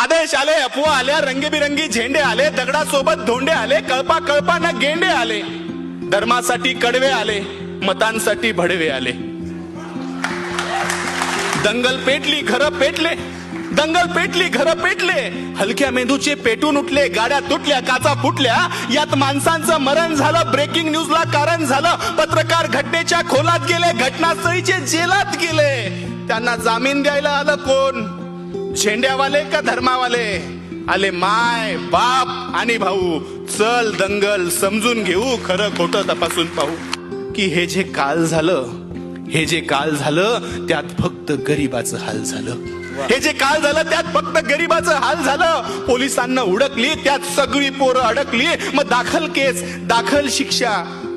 आदेश आले, अफवा आल्या, रंगीबिरंगी झेंडे आले, दगडासोबत धोंडे आले, कळपा कळपा न गेंडे आले, धर्मासाठी कडवे आले, मतांसाठी भडवे आले. दंगल पेटली, घरं पेटले, दंगल पेटली, घरं पेटले, हलक्या मेंदूचे पेटून उठले, गाड्या तुटल्या, काचा फुटल्या, यात माणसांचं मरण झालं, ब्रेकिंग न्यूजला कारण झालं, पत्रकार घटनेच्या खोलात गेले, घटनास्थळीचे जेलात गेले. त्यांना जामीन द्यायला आलं कोण? झेंड्यावाले का धर्मावाले? आले माय बाप आणि भाऊ. चल दंगल समजून घेऊ, खरं खोटं तपासून पाहू की हे जे काल झालं, हे जे काल झालं त्यात फक्त गरीबाचं हाल झालं. हे जे काल झालं त्यात फक्त गरीबाचं हाल झालं. पोलिसांना उडकली, त्यात सगळी पोरं अडकली. मग दाखल केस, दाखल शिक्षा,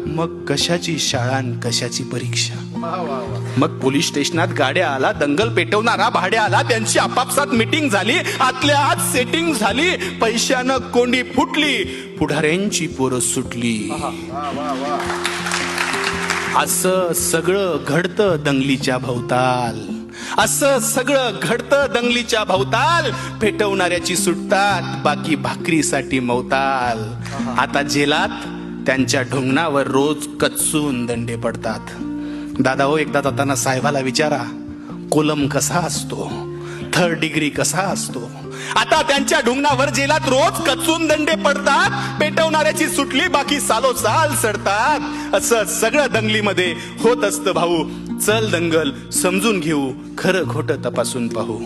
मग कशाची शाळा आणि कशाची परीक्षा. मग पोलीस स्टेशनात गाड्या आला, दंगल पेटवणारा भाड्या आला, त्यांची आपापसात मीटिंग झाली, आतल्या आत सेटिंग झाली, पैशानं कोंडी फुटली, पुढाऱ्यांची पोरं सुटली. असं सगळं घडतं दंगलीच्या भोवताल, असं सगळं घडतं दंगलीच्या भोवताल. पेटवणाऱ्याची सुटतात, बाकी भाकरीसाठी मवताल. आता जेलात त्यांच्या ढुंगणावर रोज कच्चून दंडे पडतात. दादा हो, एकदा जाताना साहेबाला विचारा, कोलम कसा असतो, थर्ड डिग्री कसा असतो. आता त्यांच्या ढुंगणावर जेलात रोज कच्चून दंडे पडतात. पेटवणाऱ्याची सुटली, बाकी सालोसाल सडतात. असं सगळं दंगलीमध्ये होत असतं भाऊ. चल दंगल समजून घेऊ, खरं खोटं तपासून पाहू.